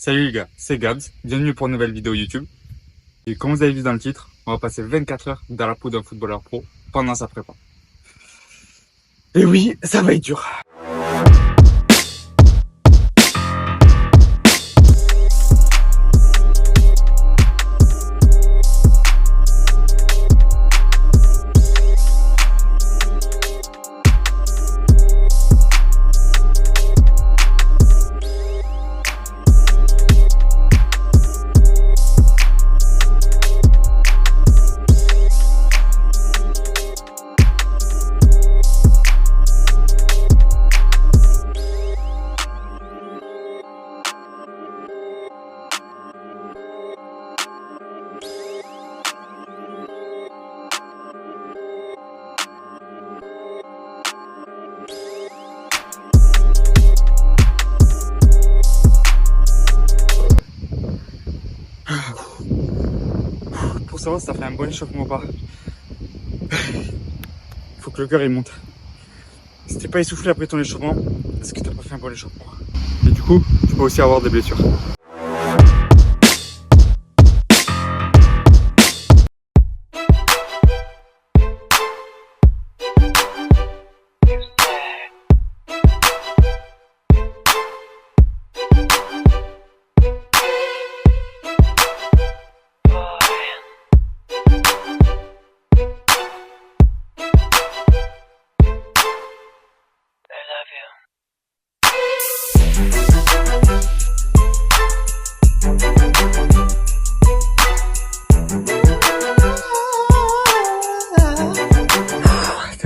Salut les gars, c'est Gabs, bienvenue pour une nouvelle vidéo YouTube. Et comme vous avez vu dans le titre, on va passer 24 heures dans la peau d'un footballeur pro pendant sa prépa. Et oui, ça va être dur. Pour savoir si t'as fait un bon échauffement ou pas, faut que le cœur il monte. Si t'es pas essoufflé après ton échauffement, c'est que t'as pas fait un bon échauffement. Et du coup, tu peux aussi avoir des blessures.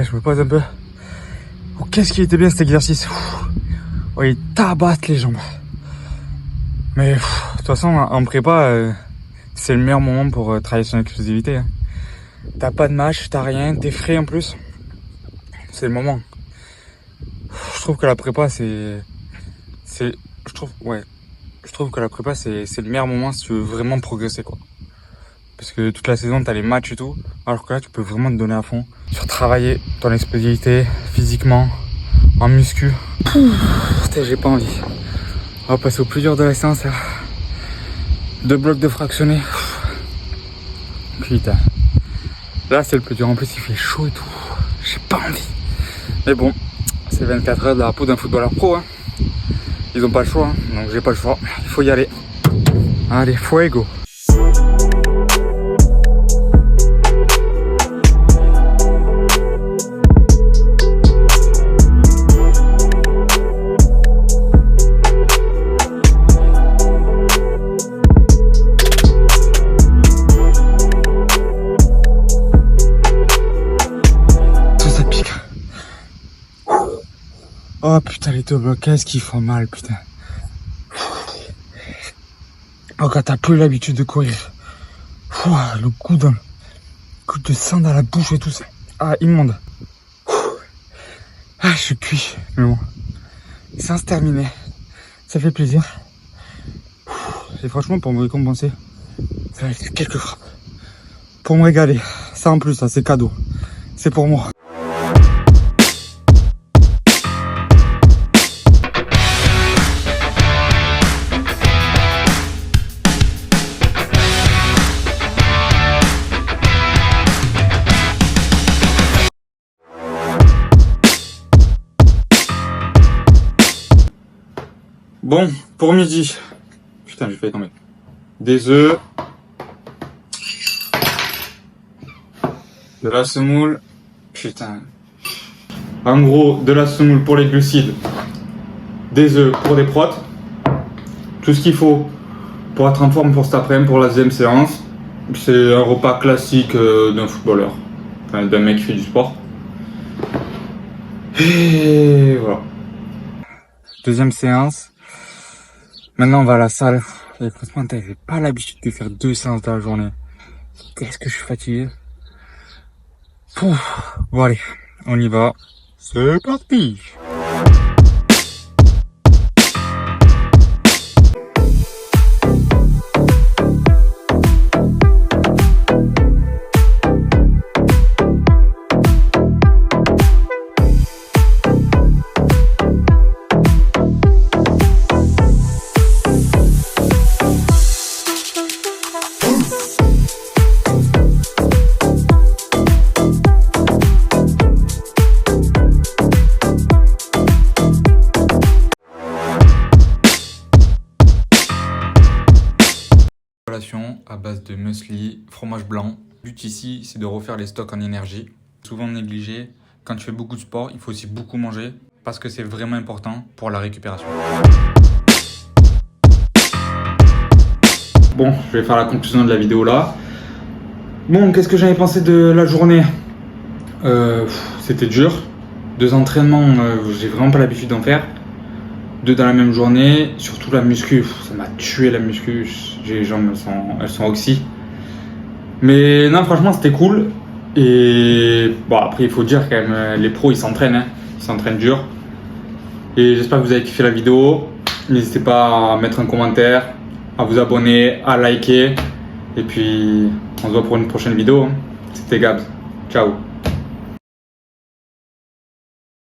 Je me pose un peu. Oh, qu'est-ce qu'il était bien cet exercice. Oh, il tabasse les jambes. Mais de toute façon, en prépa, c'est le meilleur moment pour travailler son explosivité. Hein. T'as pas de match, t'as rien, t'es frais en plus. C'est le moment. Je trouve que la prépa, je trouve que la prépa, c'est le meilleur moment si tu veux vraiment progresser, quoi. Parce que toute la saison, t'as les matchs et tout. Alors que là, tu peux vraiment te donner à fond. Sur travailler ton explosivité, physiquement, en muscu. Putain, j'ai pas envie. On va passer au plus dur de la séance, là. 2 blocs de fractionnés. Putain. Là, c'est le plus dur. En plus, il fait chaud et tout. J'ai pas envie. Mais bon, c'est 24 heures de la peau d'un footballeur pro. Hein. Ils ont pas le choix. Hein. Donc, j'ai pas le choix. Il faut y aller. Allez, fuego. Oh putain, les 2 blocs, qu'est-ce qu'ils font mal, putain. Oh, quand t'as plus l'habitude de courir. Le coup de sang dans la bouche et tout, c'est immonde. Je suis cuit, mais bon. Séance terminée. Ça fait plaisir. Et franchement, pour me récompenser, ça va être quelques frappes. Pour me régaler. Ça en plus, ça c'est cadeau. C'est pour moi. Bon, pour midi, putain j'ai failli tomber, des œufs, de la semoule, putain, en gros de la semoule pour les glucides, des œufs pour des protes, tout ce qu'il faut pour être en forme pour cet après-midi, pour la deuxième séance, c'est un repas classique d'un footballeur, enfin, d'un mec qui fait du sport, et voilà. Deuxième séance. Maintenant, on va à la salle. Et franchement, j'ai pas l'habitude de faire 2 séances dans la journée. Qu'est-ce que je suis fatigué. Bon, allez, on y va. C'est parti. collation à base de muesli, fromage blanc. Le but ici, c'est de refaire les stocks en énergie. Souvent négligé, quand tu fais beaucoup de sport, il faut aussi beaucoup manger parce que c'est vraiment important pour la récupération. Bon, je vais faire la conclusion de la vidéo là. Bon, qu'est-ce que j'avais pensé de la journée? C'était dur. 2 entraînements, j'ai vraiment pas l'habitude d'en faire. 2 dans la même journée, surtout la muscu, ça m'a tué la muscu. Les jambes, elles sont oxy. Mais non, franchement, c'était cool. Et bon, après, il faut dire quand même, les pros, ils s'entraînent, hein. Ils s'entraînent dur. Et j'espère que vous avez kiffé la vidéo. N'hésitez pas à mettre un commentaire, à vous abonner, à liker. Et puis, on se voit pour une prochaine vidéo. C'était Gabs. Ciao.